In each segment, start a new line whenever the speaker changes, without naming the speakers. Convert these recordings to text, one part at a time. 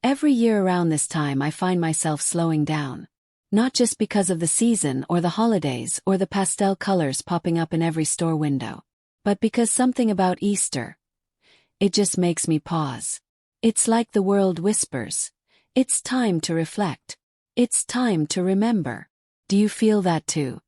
Every year around this time I find myself slowing down. Not just because of the season or the holidays or the pastel colors popping up in every store window, but because something about Easter. It just makes me pause. It's like the world whispers. It's time to reflect. It's time to remember. Do you feel that too?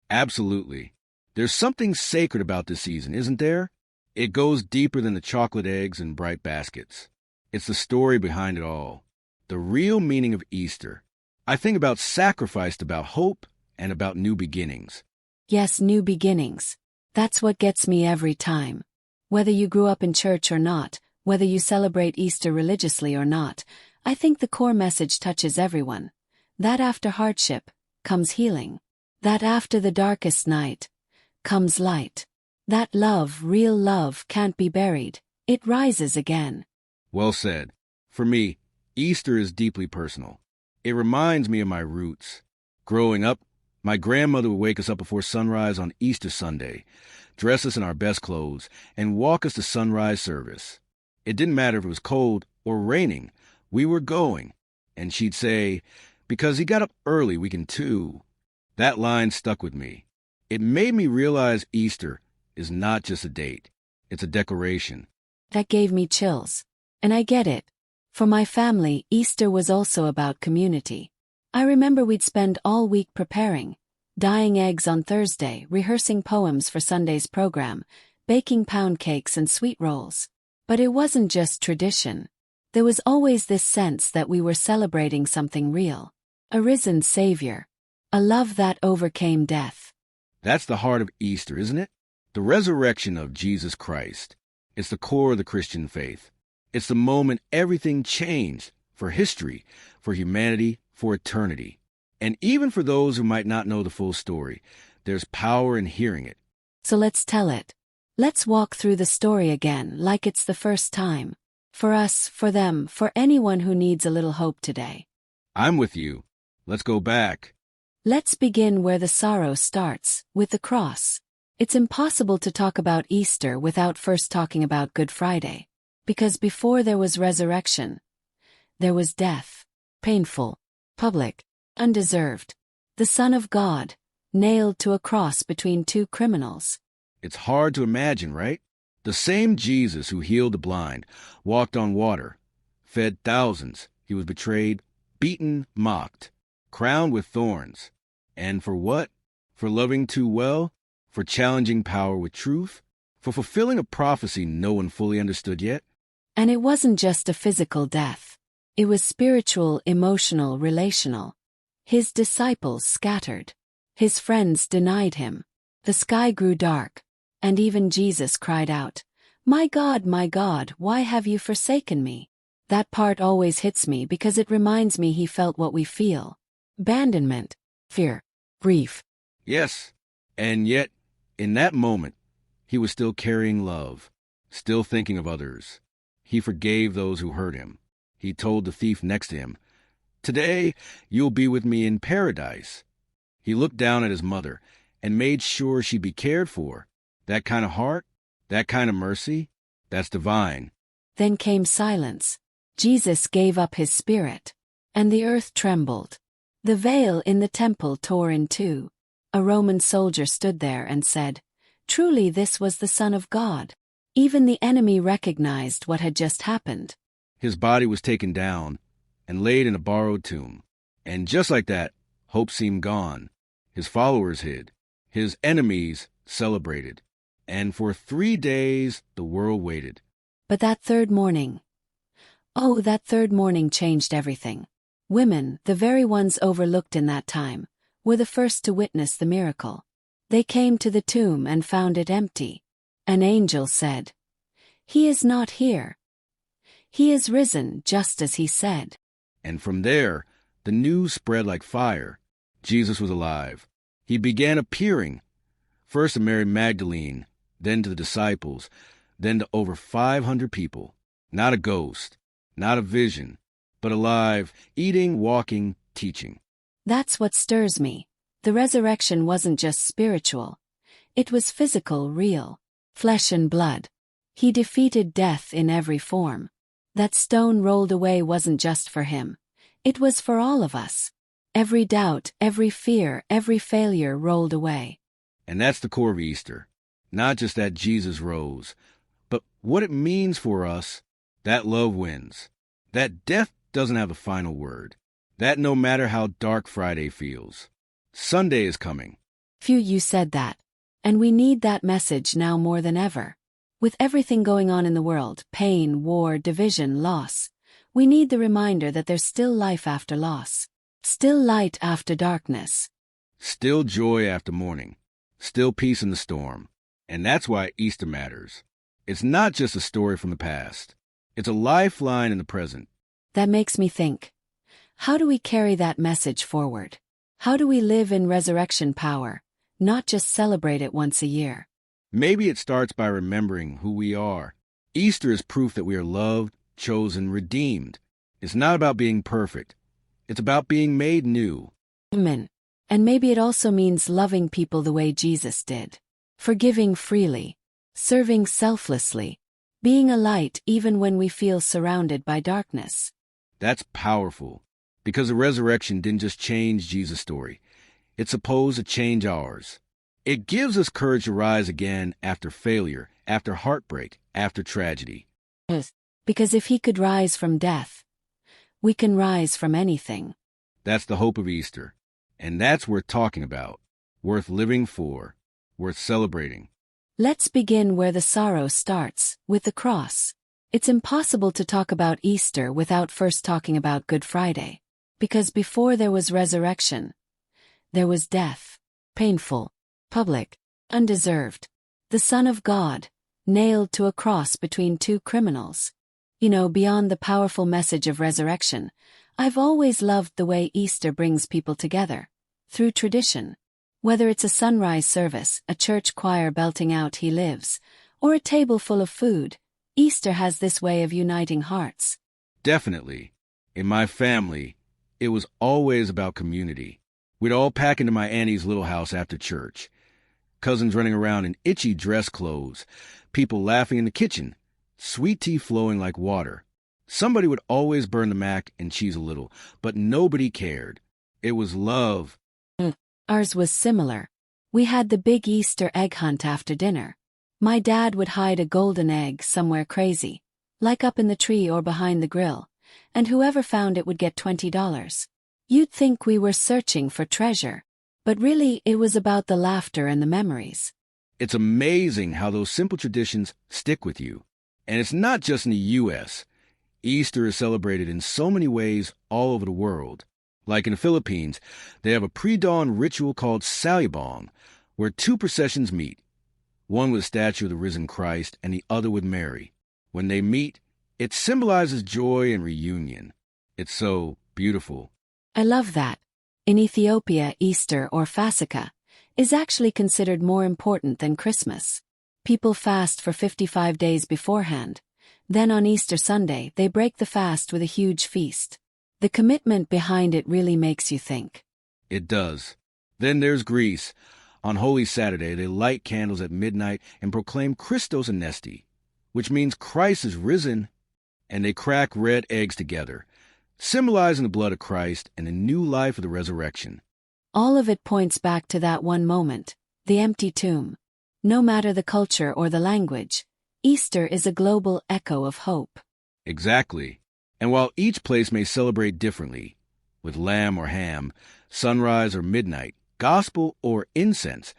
Absolutely. There's something sacred about this season, isn't there? It goes deeper than the chocolate eggs and bright baskets. It's the story behind it all. The real meaning of Easter. I think about sacrifice, about hope, and about new beginnings.
Yes, new beginnings. That's what gets me every time. Whether you grew up in church or not, whether you celebrate Easter religiously or not, I think the core message touches everyone. That after hardship comes healing. That after the darkest night comes light. That love, real love, can't be buried. It rises again.
Well said. For me, Easter is deeply personal. It reminds me of my roots. Growing up, my grandmother would wake us up before sunrise on Easter Sunday, dress us in our best clothes, and walk us to sunrise service. It didn't matter if it was cold or raining. We were going. And she'd say, "Because he got up early, we can too." That line stuck with me. It made me realize Easter is not just a date. It's a declaration.
That gave me chills. And I get it. For my family, Easter was also about community. I remember we'd spend all week preparing, dyeing eggs on Thursday, rehearsing poems for Sunday's program, baking pound cakes and sweet rolls. But it wasn't just tradition. There was always this sense that we were celebrating something real. A risen Savior. A love that overcame death.
That's the heart of Easter, isn't it? The resurrection of Jesus Christ. It's the core of the Christian faith. It's the moment everything changed, for history, for humanity, for eternity. And even for those who might not know the full story, there's power in hearing it.
So let's tell it. Let's walk through the story again like it's the first time. For us, for them, for anyone who needs a little hope today.
I'm with you. Let's go back.
Let's begin where the sorrow starts, with the cross. It's impossible to talk about Easter without first talking about Good Friday. Because before there was resurrection, there was death. Painful, public, undeserved. The Son of God, nailed to a cross between two criminals.
It's hard to imagine, right? The same Jesus who healed the blind, walked on water, fed thousands. He was betrayed, beaten, mocked, crowned with thorns. And for what? For loving too well? For challenging power with truth? For fulfilling a prophecy no one fully understood yet?
And it wasn't just a physical death. It was spiritual, emotional, relational. His disciples scattered. His friends denied him. The sky grew dark. And even Jesus cried out, my God, why have you forsaken me?" That part always hits me because it reminds me he felt what we feel. Abandonment, fear, grief.
Yes, and yet, in that moment, he was still carrying love, still thinking of others. He forgave those who hurt him. He told the thief next to him, "Today you'll be with me in paradise." He looked down at his mother and made sure she'd be cared for. That kind of heart, that kind of mercy, that's divine.
Then came silence. Jesus gave up his spirit. And the earth trembled. The veil in the temple tore in two. A Roman soldier stood there and said, "Truly this was the Son of God." Even the enemy recognized what had just happened.
His body was taken down and laid in a borrowed tomb. And just like that, hope seemed gone. His followers hid. His enemies celebrated. And for 3 days, the world waited.
But that third morning changed everything. Women, the very ones overlooked in that time, were the first to witness the miracle. They came to the tomb and found it empty. An angel said, "He is not here. He is risen just as he said."
And from there, the news spread like fire. Jesus was alive. He began appearing, first to Mary Magdalene, then to the disciples, then to over 500 people. Not a ghost, not a vision, but alive, eating, walking, teaching.
That's what stirs me. The resurrection wasn't just spiritual. It was physical, real. Flesh and blood. He defeated death in every form. That stone rolled away wasn't just for him. It was for all of us. Every doubt, every fear, every failure rolled away.
And that's the core of Easter. Not just that Jesus rose, but what it means for us, that love wins. That death doesn't have the final word. That no matter how dark Friday feels, Sunday is coming.
Phew, you said that. And we need that message now more than ever. With everything going on in the world, pain, war, division, loss, we need the reminder that there's still life after loss. Still light after darkness.
Still joy after mourning. Still peace in the storm. And that's why Easter matters. It's not just a story from the past. It's a lifeline in the present.
That makes me think. How do we carry that message forward? How do we live in resurrection power, not just celebrate it once a year?
Maybe it starts by remembering who we are. Easter is proof that we are loved, chosen, redeemed. It's not about being perfect. It's about being made new.
Amen. And maybe it also means loving people the way Jesus did. Forgiving freely. Serving selflessly. Being a light even when we feel surrounded by darkness.
That's powerful. Because the resurrection didn't just change Jesus' story. It's supposed to change ours. It gives us courage to rise again after failure, after heartbreak, after tragedy.
Yes. Because if he could rise from death, we can rise from anything.
That's the hope of Easter. And that's worth talking about, worth living for, worth celebrating.
Let's begin where the sorrow starts, with the cross. It's impossible to talk about Easter without first talking about Good Friday. Because before there was resurrection, there was death. Painful, public, undeserved. The Son of God, nailed to a cross between two criminals. Beyond the powerful message of resurrection, I've always loved the way Easter brings people together. Through tradition. Whether it's a sunrise service, a church choir belting out He Lives, or a table full of food, Easter has this way of uniting hearts.
Definitely. In my family, it was always about community. We'd all pack into my auntie's little house after church. Cousins running around in itchy dress clothes, people laughing in the kitchen, sweet tea flowing like water. Somebody would always burn the mac and cheese a little, but nobody cared. It was love.
Ours was similar. We had the big Easter egg hunt after dinner. My dad would hide a golden egg somewhere crazy, like up in the tree or behind the grill, and whoever found it would get $20. You'd think we were searching for treasure, but really it was about the laughter and the memories.
It's amazing how those simple traditions stick with you. And it's not just in the U.S. Easter is celebrated in so many ways all over the world. Like in the Philippines, they have a pre-dawn ritual called Salubong, where two processions meet, one with a statue of the risen Christ and the other with Mary. When they meet, it symbolizes joy and reunion. It's so beautiful.
I love that. In Ethiopia, Easter or Fasika is actually considered more important than Christmas. People fast for 55 days beforehand. Then on Easter Sunday, they break the fast with a huge feast. The commitment behind it really makes you think.
It does. Then there's Greece. On Holy Saturday, they light candles at midnight and proclaim Christos Anesti, which means Christ is risen, and they crack red eggs together, symbolizing the blood of Christ and the new life of the resurrection.
All of it points back to that one moment, the empty tomb. No matter the culture or the language, Easter is a global echo of hope.
Exactly. And while each place may celebrate differently, with lamb or ham, sunrise or midnight, gospel or incense,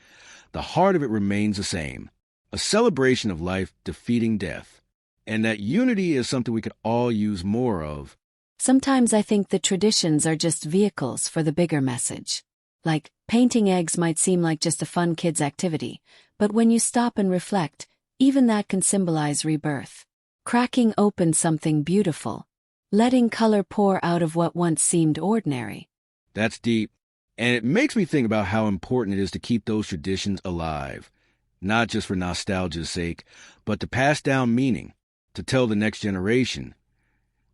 the heart of it remains the same, a celebration of life defeating death. And that unity is something we could all use more of.
Sometimes I think the traditions are just vehicles for the bigger message. Like, painting eggs might seem like just a fun kid's activity, but when you stop and reflect, even that can symbolize rebirth. Cracking open something beautiful. Letting color pour out of what once seemed ordinary.
That's deep. And it makes me think about how important it is to keep those traditions alive. Not just for nostalgia's sake, but to pass down meaning, to tell the next generation.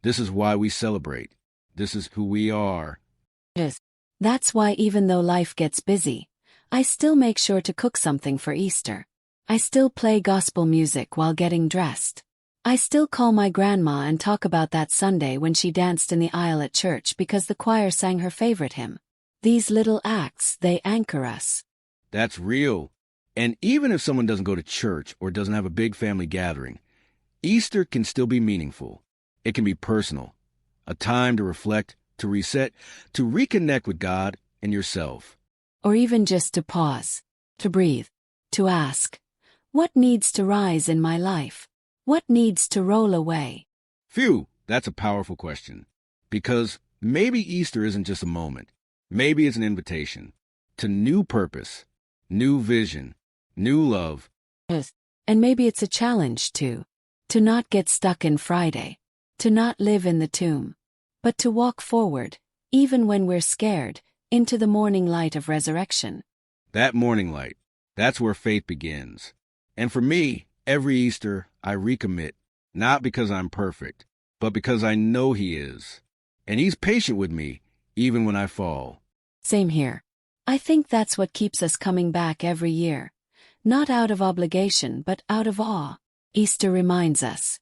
This is why we celebrate. This is who we are.
Yes. That's why even though life gets busy, I still make sure to cook something for Easter. I still play gospel music while getting dressed. I still call my grandma and talk about that Sunday when she danced in the aisle at church because the choir sang her favorite hymn. These little acts, they anchor us.
That's real. And even if someone doesn't go to church or doesn't have a big family gathering, Easter can still be meaningful. It can be personal, a time to reflect, to reset, to reconnect with God and yourself.
Or even just to pause, to breathe, to ask, what needs to rise in my life? What needs to roll away?
Phew, that's a powerful question. Because maybe Easter isn't just a moment. Maybe it's an invitation to new purpose, new vision, new love.
And maybe it's a challenge too. To not get stuck in Friday. To not live in the tomb. But to walk forward, even when we're scared, into the morning light of resurrection.
That morning light, that's where faith begins. And for me, every Easter, I recommit, not because I'm perfect, but because I know He is. And He's patient with me, even when I fall.
Same here. I think that's what keeps us coming back every year. Not out of obligation, but out of awe. Easter reminds us.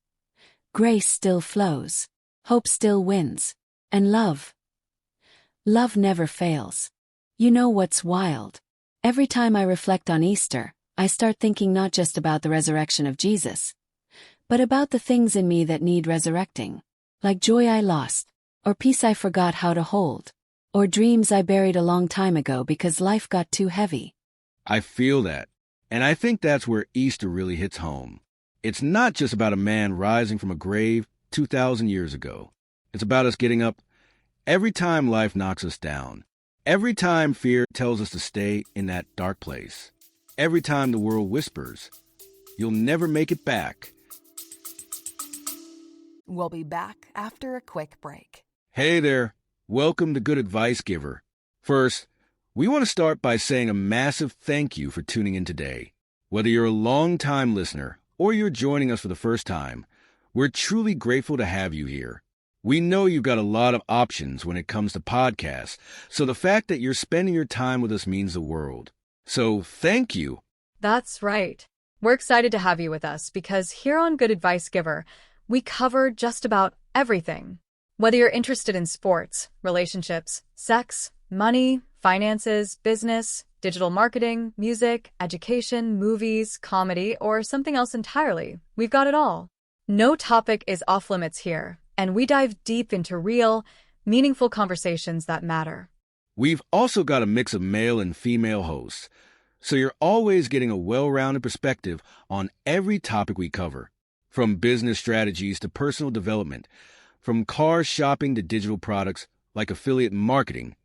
Grace still flows. Hope still wins. And love. Love never fails. You know what's wild? Every time I reflect on Easter, I start thinking not just about the resurrection of Jesus, but about the things in me that need resurrecting. Like joy I lost, or peace I forgot how to hold, or dreams I buried a long time ago because life got too heavy.
I feel that. And I think that's where Easter really hits home. It's not just about a man rising from a grave 2,000 years ago. It's about us getting up every time life knocks us down. Every time fear tells us to stay in that dark place. Every time the world whispers, you'll never make it back.
We'll be back after a quick break.
Hey there. Welcome to Good Advice Giver. First, we want to start by saying a massive thank you for tuning in today. Whether you're a long-time listener or you're joining us for the first time, we're truly grateful to have you here. We know you've got a lot of options when it comes to podcasts, so the fact that you're spending your time with us means the world. So thank you.
That's right. We're excited to have you with us because here on Good Advice Giver, we cover just about everything. Whether you're interested in sports, relationships, sex, money, finances, business, digital marketing, music, education, movies, comedy, or something else entirely, we've got it all. No topic is off limits here, and we dive deep into real, meaningful conversations that matter.
We've also got a mix of male and female hosts, so you're always getting a well-rounded perspective on every topic we cover, from business strategies to personal development, from car shopping to digital products like affiliate marketing.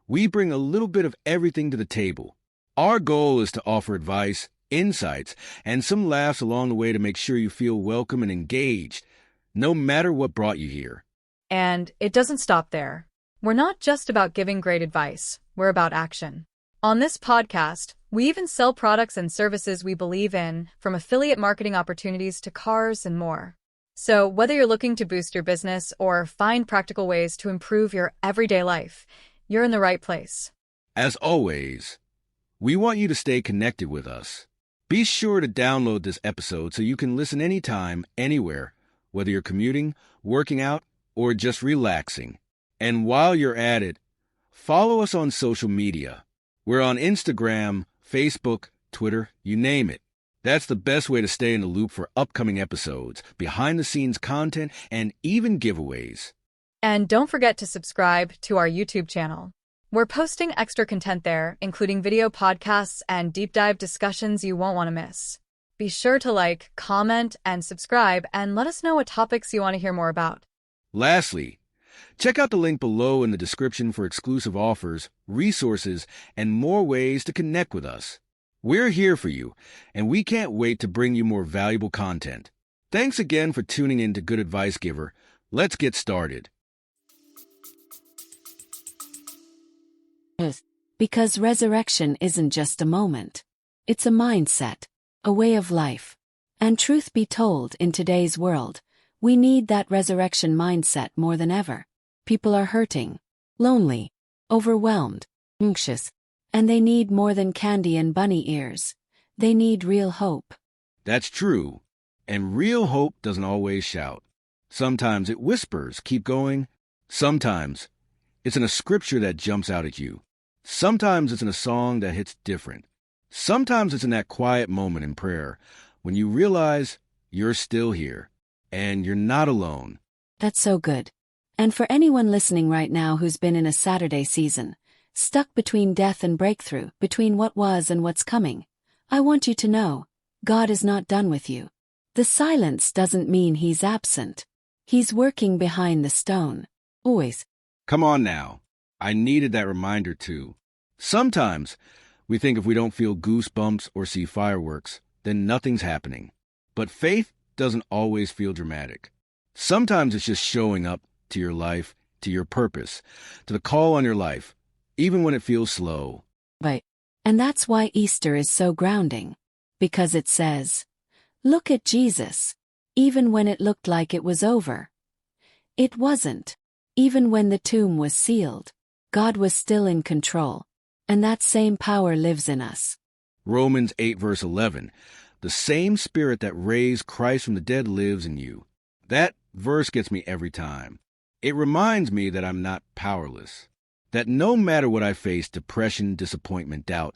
We bring a little bit of everything to the table. Our goal is to offer advice, insights, and some laughs along the way to make sure you feel welcome and engaged, no matter what brought you here.
And it doesn't stop there. We're not just about giving great advice, we're about action. On this podcast, we even sell products and services we believe in, from affiliate marketing opportunities to cars and more. So whether you're looking to boost your business or find practical ways to improve your everyday life, you're in the right place.
As always, we want you to stay connected with us. Be sure to download this episode so you can listen anytime, anywhere, whether you're commuting, working out, or just relaxing. And while you're at it, follow us on social media. We're on Instagram, Facebook, Twitter, you name it. That's the best way to stay in the loop for upcoming episodes, behind-the-scenes content, and even giveaways.
And don't forget to subscribe to our YouTube channel. We're posting extra content there, including video podcasts and deep dive discussions you won't want to miss. Be sure to like, comment, and subscribe, and let us know what topics you want to hear more about.
Lastly, check out the link below in the description for exclusive offers, resources, and more ways to connect with us. We're here for you, and we can't wait to bring you more valuable content. Thanks again for tuning in to Good Advice Giver. Let's get started.
Because resurrection isn't just a moment. It's a mindset, a way of life. And truth be told, in today's world, we need that resurrection mindset more than ever. People are hurting, lonely, overwhelmed, anxious, and they need more than candy and bunny ears. They need real hope.
That's true. And real hope doesn't always shout. Sometimes it whispers, keep going. Sometimes it's in a scripture that jumps out at you. Sometimes it's in a song that hits different. Sometimes it's in that quiet moment in prayer when you realize you're still here and you're not alone.
That's so good. And for anyone listening right now who's been in a Saturday season, stuck between death and breakthrough, between what was and what's coming, I want you to know, God is not done with you. The silence doesn't mean He's absent. He's working behind the stone. Always.
Come on now. I needed that reminder too. Sometimes we think if we don't feel goosebumps or see fireworks, then nothing's happening. But faith doesn't always feel dramatic. Sometimes it's just showing up to your life, to your purpose, to the call on your life, even when it feels slow.
Right. And that's why Easter is so grounding. Because it says, look at Jesus. Even when it looked like it was over. It wasn't. Even when the tomb was sealed, God was still in control. And that same power lives in us.
Romans 8 verse 11. The same Spirit that raised Christ from the dead lives in you. That verse gets me every time. It reminds me that I'm not powerless. That no matter what I face, depression, disappointment, doubt,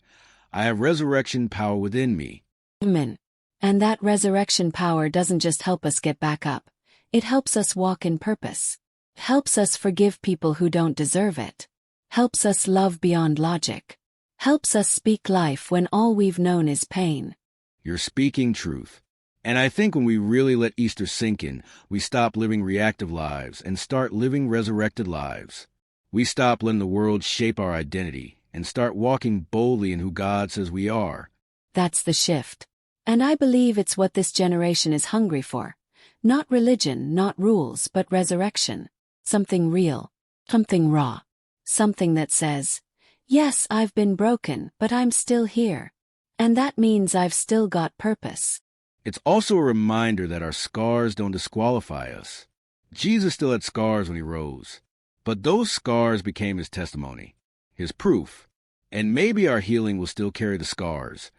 I have resurrection power within me.
Amen. And that resurrection power doesn't just help us get back up. It helps us walk in purpose. Helps us forgive people who don't deserve it. Helps us love beyond logic. Helps us speak life when all we've known is pain.
You're speaking truth. And I think when we really let Easter sink in, we stop living reactive lives and start living resurrected lives. We stop letting the world shape our identity and start walking boldly in who God says we are.
That's the shift. And I believe it's what this generation is hungry for. Not religion, not rules, but resurrection. Something real. Something raw. Something that says, yes, I've been broken, but I'm still here. And that means I've still got purpose.
It's also a reminder that our scars don't disqualify us. Jesus still had scars when He rose. But those scars became His testimony, His proof. And maybe our healing will still carry the scars.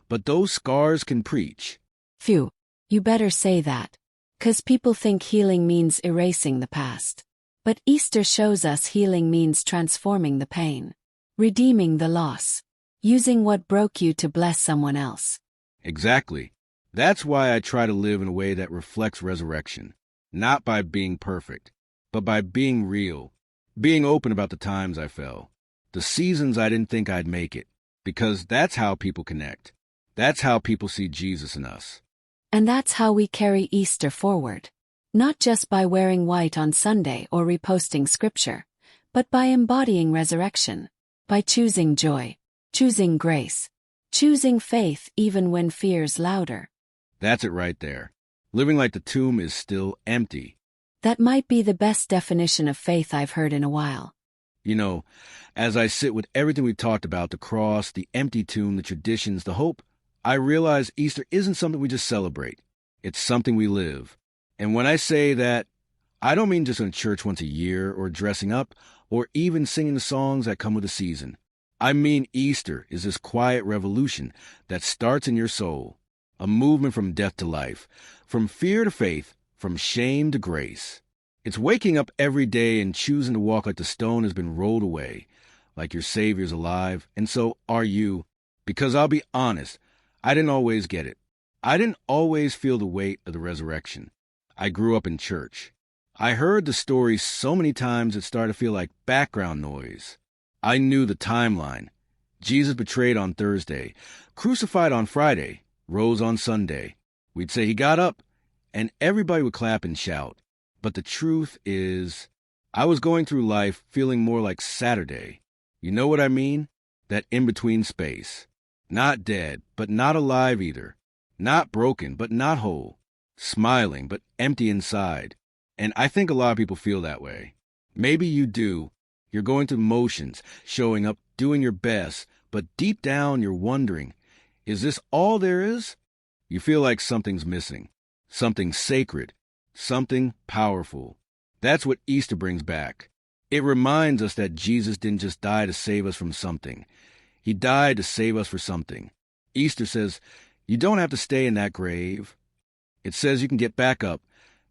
But those scars can preach.
Phew, you better say that. 'Cause people think healing means erasing the past. But Easter shows us healing means transforming the pain. Redeeming the loss. Using what broke you to bless someone else.
Exactly. That's why I try to live in a way that reflects resurrection. Not by being perfect, but by being real. Being open about the times I fell. The seasons I didn't think I'd make it. Because that's how people connect. That's how people see Jesus in us.
And that's how we carry Easter forward. Not just by wearing white on Sunday or reposting scripture, but by embodying resurrection. By choosing joy. Choosing grace. Choosing faith even when fear's louder.
That's it right there. Living like the tomb is still empty.
That might be the best definition of faith I've heard in a while.
You know, as I sit with everything we've talked about, the cross, the empty tomb, the traditions, the hope, I realize Easter isn't something we just celebrate. It's something we live. And when I say that, I don't mean just in church once a year or dressing up or even singing the songs that come with the season. I mean Easter is this quiet revolution that starts in your soul. A movement from death to life, from fear to faith, from shame to grace. It's waking up every day and choosing to walk like the stone has been rolled away, like your Savior's alive, and so are you. Because I'll be honest, I didn't always get it. I didn't always feel the weight of the resurrection. I grew up in church. I heard the stories so many times it started to feel like background noise. I knew the timeline. Jesus betrayed on Thursday, crucified on Friday, rose on Sunday. We'd say He got up, and everybody would clap and shout. But the truth is, I was going through life feeling more like Saturday. You know what I mean? That in-between space. Not dead, but not alive either. Not broken, but not whole. Smiling, but empty inside. And I think a lot of people feel that way. Maybe you do. You're going through motions, showing up, doing your best, but deep down you're wondering, is this all there is? You feel like something's missing. Something sacred. Something powerful. That's what Easter brings back. It reminds us that Jesus didn't just die to save us from something. He died to save us for something. Easter says, you don't have to stay in that grave. It says you can get back up,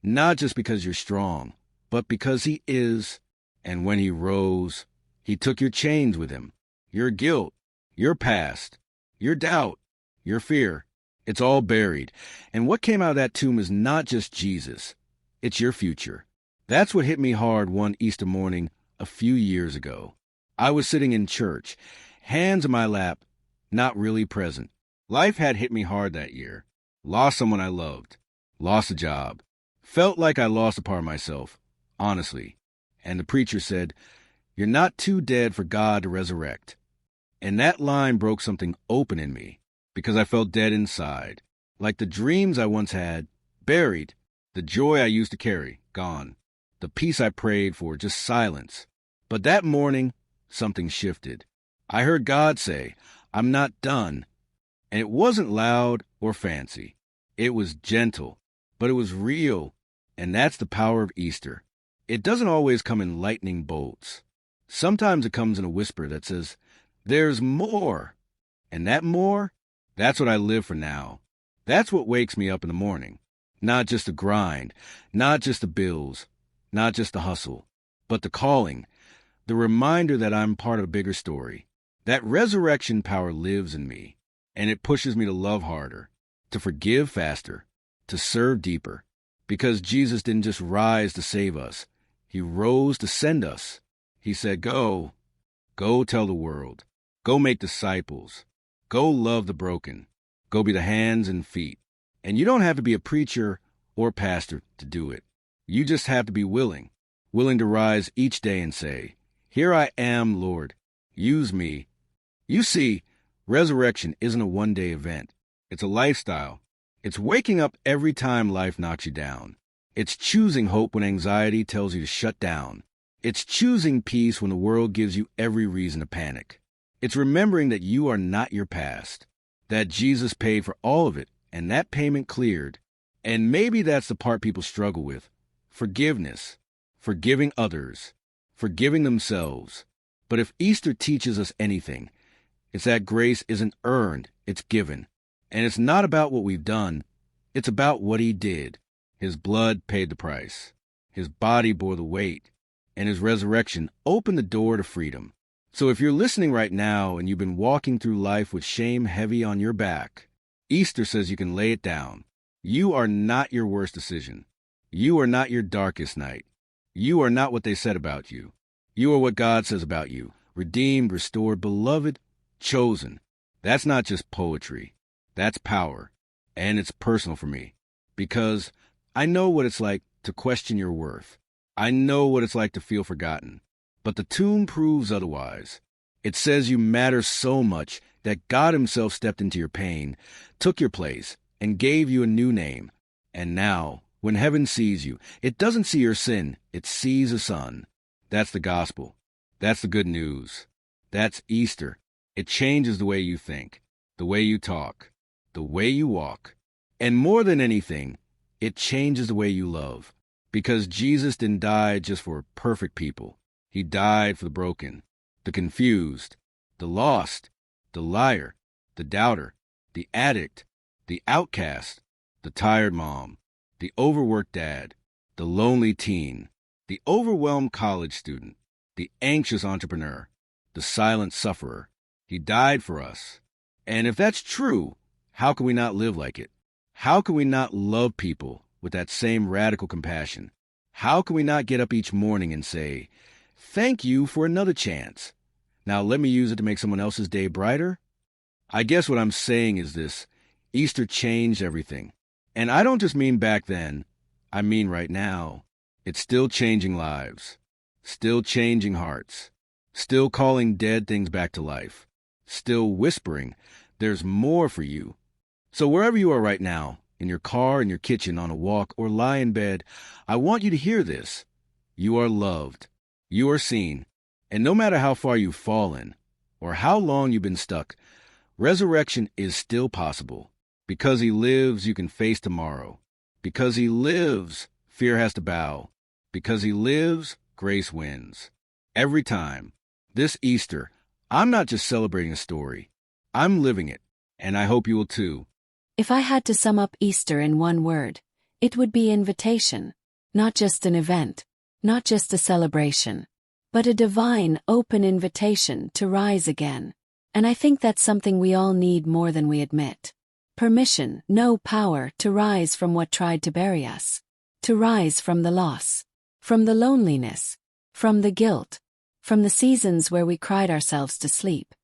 not just because you're strong, but because he is. And when he rose, he took your chains with him, your guilt, your past, your doubt, your fear. It's all buried. And what came out of that tomb is not just Jesus. It's your future. That's what hit me hard one Easter morning a few years ago. I was sitting in church, hands in my lap, not really present. Life had hit me hard that year. Lost someone I loved. Lost a job. Felt like I lost a part of myself, honestly. And the preacher said, "You're not too dead for God to resurrect." And that line broke something open in me, because I felt dead inside. Like the dreams I once had, buried. The joy I used to carry, gone. The peace I prayed for, just silence. But that morning, something shifted. I heard God say, "I'm not done." And it wasn't loud or fancy. It was gentle, but it was real. And that's the power of Easter. It doesn't always come in lightning bolts. Sometimes it comes in a whisper that says, "There's more." And that more, that's what I live for now. That's what wakes me up in the morning. Not just the grind, not just the bills, not just the hustle, but the calling, the reminder that I'm part of a bigger story. That resurrection power lives in me, and it pushes me to love harder, to forgive faster, to serve deeper. Because Jesus didn't just rise to save us. He rose to send us. He said, go tell the world. Go make disciples. Go love the broken. Go be the hands and feet. And you don't have to be a preacher or pastor to do it. You just have to be willing to rise each day and say, "Here I am, Lord. Use me." You see, resurrection isn't a one-day event. It's a lifestyle. It's waking up every time life knocks you down. It's choosing hope when anxiety tells you to shut down. It's choosing peace when the world gives you every reason to panic. It's remembering that you are not your past, that Jesus paid for all of it, and that payment cleared. And maybe that's the part people struggle with. Forgiveness, forgiving others, forgiving themselves. But if Easter teaches us anything, it's that grace isn't earned, it's given. And it's not about what we've done, it's about what he did. His blood paid the price. His body bore the weight. And his resurrection opened the door to freedom. So if you're listening right now and you've been walking through life with shame heavy on your back, Easter says you can lay it down. You are not your worst decision. You are not your darkest night. You are not what they said about you. You are what God says about you. Redeemed, restored, beloved, chosen. That's not just poetry. That's power. And it's personal for me. Because I know what it's like to question your worth. I know what it's like to feel forgotten. But the tomb proves otherwise. It says you matter so much that God himself stepped into your pain, took your place, and gave you a new name. And now, when heaven sees you, it doesn't see your sin, it sees a son. That's the gospel. That's the good news. That's Easter. It changes the way you think, the way you talk, the way you walk. And more than anything, it changes the way you love. Because Jesus didn't die just for perfect people. He died for the broken, the confused, the lost, the liar, the doubter, the addict, the outcast, the tired mom, the overworked dad, the lonely teen, the overwhelmed college student, the anxious entrepreneur, the silent sufferer. He died for us. And if that's true, how can we not live like it? How can we not love people with that same radical compassion? How can we not get up each morning and say, "Thank you for another chance. Now let me use it to make someone else's day brighter"? I guess what I'm saying is this: Easter changed everything. And I don't just mean back then, I mean right now. It's still changing lives, still changing hearts, still calling dead things back to life, still whispering, "There's more for you." So wherever you are right now, in your car, in your kitchen, on a walk, or lie in bed, I want you to hear this. You are loved. You are seen. And no matter how far you've fallen, or how long you've been stuck, resurrection is still possible. Because he lives, you can face tomorrow. Because he lives, fear has to bow. Because he lives, grace wins. Every time. This Easter, I'm not just celebrating a story. I'm living it. And I hope you will too.
If I had to sum up Easter in one word, it would be invitation. Not just an event, not just a celebration, but a divine, open invitation to rise again. And I think that's something we all need more than we admit. Permission, no power, to rise from what tried to bury us. To rise from the loss, from the loneliness, from the guilt, from the seasons where we cried ourselves to sleep,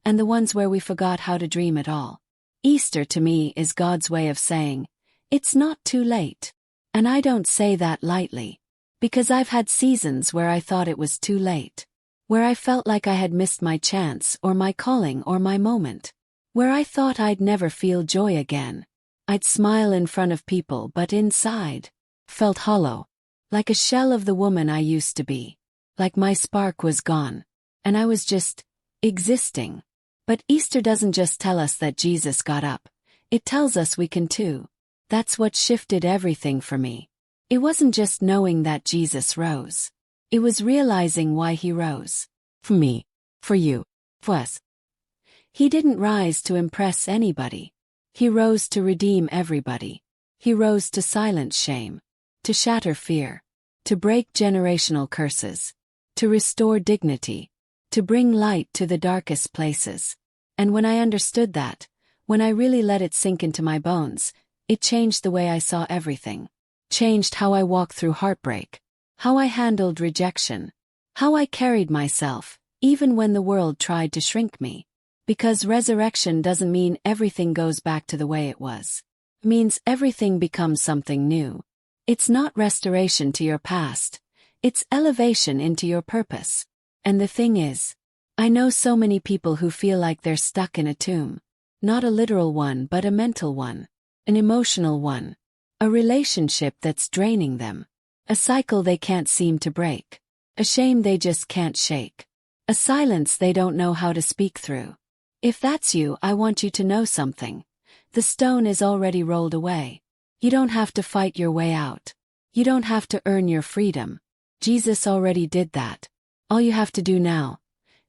and the ones where we forgot how to dream at all. Easter to me is God's way of saying, it's not too late. And I don't say that lightly, because I've had seasons where I thought it was too late, where I felt like I had missed my chance or my calling or my moment, where I thought I'd never feel joy again. I'd smile in front of people but inside felt hollow, like a shell of the woman I used to be, like my spark was gone, and I was just existing. But Easter doesn't just tell us that Jesus got up, it tells us we can too. That's what shifted everything for me. It wasn't just knowing that Jesus rose. It was realizing why he rose. For me. For you. For us. He didn't rise to impress anybody. He rose to redeem everybody. He rose to silence shame, to shatter fear, to break generational curses, to restore dignity, to bring light to the darkest places. And when I understood that, when I really let it sink into my bones, it changed the way I saw everything. Changed how I walked through heartbreak, how I handled rejection, how I carried myself, even when the world tried to shrink me. Because resurrection doesn't mean everything goes back to the way it was. It means everything becomes something new. It's not restoration to your past. It's elevation into your purpose. And the thing is, I know so many people who feel like they're stuck in a tomb. Not a literal one but a mental one. An emotional one. A relationship that's draining them. A cycle they can't seem to break. A shame they just can't shake. A silence they don't know how to speak through. If that's you, I want you to know something. The stone is already rolled away. You don't have to fight your way out. You don't have to earn your freedom. Jesus already did that. All you have to do now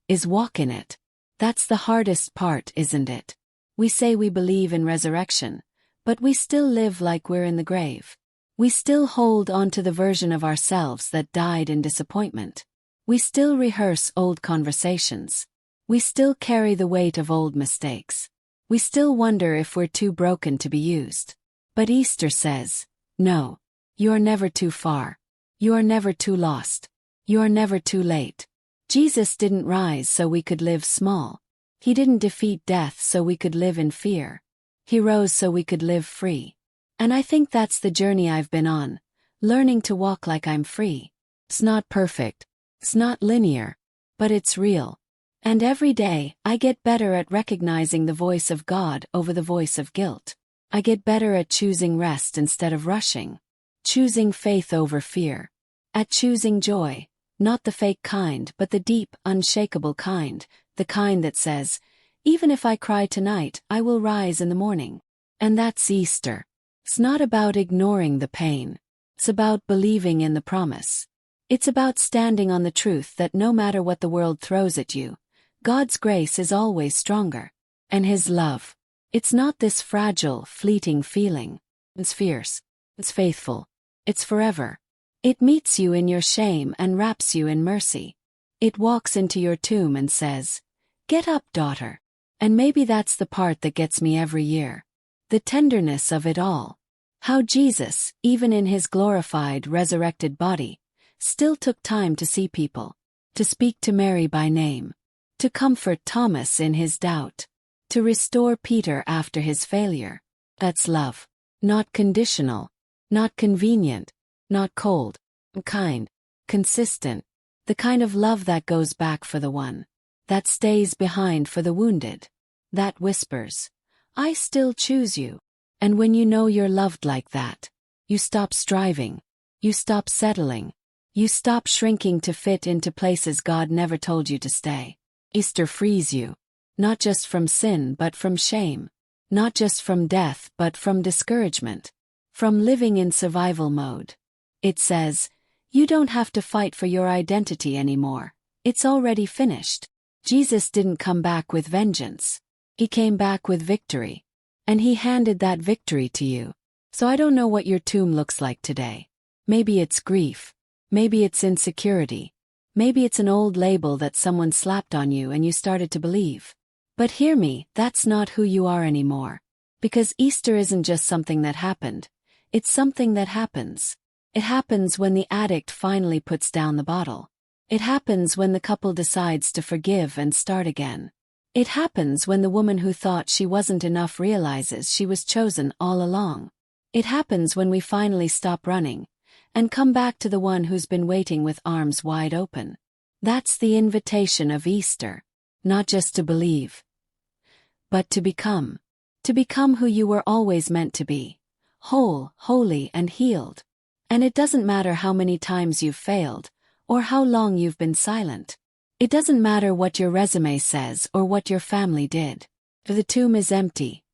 is walk in it. That's the hardest part, isn't it? We say we believe in resurrection, but we still live like we're in the grave. We still hold on to the version of ourselves that died in disappointment. We still rehearse old conversations. We still carry the weight of old mistakes. We still wonder if we're too broken to be used. But Easter says, no, you are never too far. You are never too lost. You are never too late. Jesus didn't rise so we could live small. He didn't defeat death so we could live in fear. He rose so we could live free. And I think that's the journey I've been on, learning to walk like I'm free. It's not perfect. It's not linear. But it's real. And every day, I get better at recognizing the voice of God over the voice of guilt. I get better at choosing rest instead of rushing. Choosing faith over fear. At choosing joy, not the fake kind but the deep, unshakable kind, the kind that says, even if I cry tonight, I will rise in the morning. And that's Easter. It's not about ignoring the pain. It's about believing in the promise. It's about standing on the truth that no matter what the world throws at you, God's grace is always stronger. And His love. It's not this fragile, fleeting feeling. It's fierce. It's faithful. It's forever. It meets you in your shame and wraps you in mercy. It walks into your tomb and says, "Get up, daughter." And maybe that's the part that gets me every year. The tenderness of it all. How Jesus, even in His glorified, resurrected body, still took time to see people, to speak to Mary by name, to comfort Thomas in his doubt, to restore Peter after his failure. That's love. Not conditional, not convenient, not cold, kind, consistent. The kind of love that goes back for the one, that stays behind for the wounded, that whispers, "I still choose you." And when you know you're loved like that, you stop striving, you stop settling, you stop shrinking to fit into places God never told you to stay. Easter frees you, not just from sin but from shame, not just from death but from discouragement, from living in survival mode. It says, you don't have to fight for your identity anymore. It's already finished. Jesus didn't come back with vengeance. He came back with victory. And he handed that victory to you. So I don't know what your tomb looks like today. Maybe it's grief. Maybe it's insecurity. Maybe it's an old label that someone slapped on you and you started to believe. But hear me, that's not who you are anymore. Because Easter isn't just something that happened. It's something that happens. It happens when the addict finally puts down the bottle. It happens when the couple decides to forgive and start again. It happens when the woman who thought she wasn't enough realizes she was chosen all along. It happens when we finally stop running and come back to the one who's been waiting with arms wide open. That's the invitation of Easter. Not just to believe, but to become. To become who you were always meant to be. Whole, holy, and healed. And it doesn't matter how many times you've failed, or how long you've been silent. It doesn't matter what your resume says or what your family did. The tomb is empty.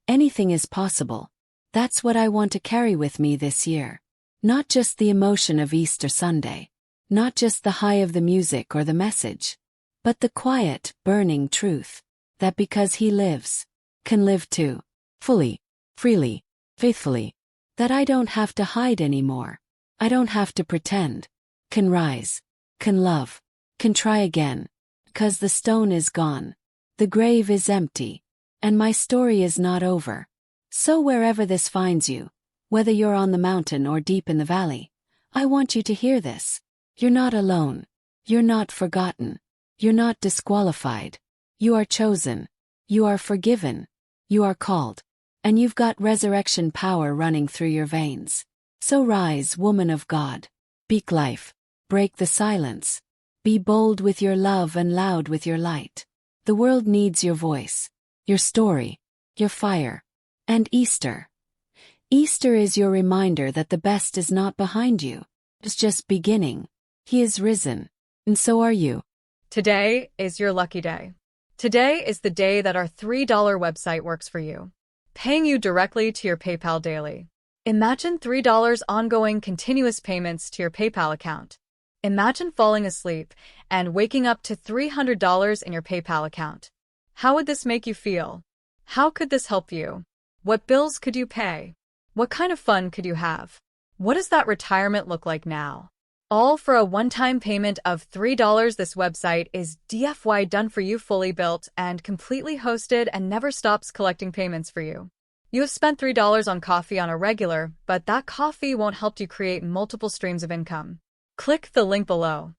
Anything is possible. That's what I want to carry with me this year. Not just the emotion of Easter Sunday. Not just the high of the music or the message. But the quiet, burning truth. That because he lives, can live too. Fully, freely, faithfully. That I don't have to hide anymore. I don't have to pretend. Can rise. Can love. Can try again. 'Cause the stone is gone. The grave is empty. And my story is not over. So wherever this finds you, whether you're on the mountain or deep in the valley, I want you to hear this. You're not alone. You're not forgotten. You're not disqualified. You are chosen. You are forgiven. You are called. And you've got resurrection power running through your veins. So rise, woman of God. Speak life. Break the silence. Be bold with your love and loud with your light. The world needs your voice, your story, your fire. And Easter. Easter is your reminder that the best is not behind you. It's just beginning. He is risen. And so are you.
Today is your lucky day. Today is the day that our $3 website works for you, paying you directly to your PayPal daily. Imagine $3 ongoing continuous payments to your PayPal account. Imagine falling asleep and waking up to $300 in your PayPal account. How would this make you feel? How could this help you? What bills could you pay? What kind of fun could you have? What does that retirement look like now? All for a one-time payment of $3. This website is DFY done for you, fully built and completely hosted, and never stops collecting payments for you. You have spent $3 on coffee on a regular, but that coffee won't help you create multiple streams of income. Click the link below.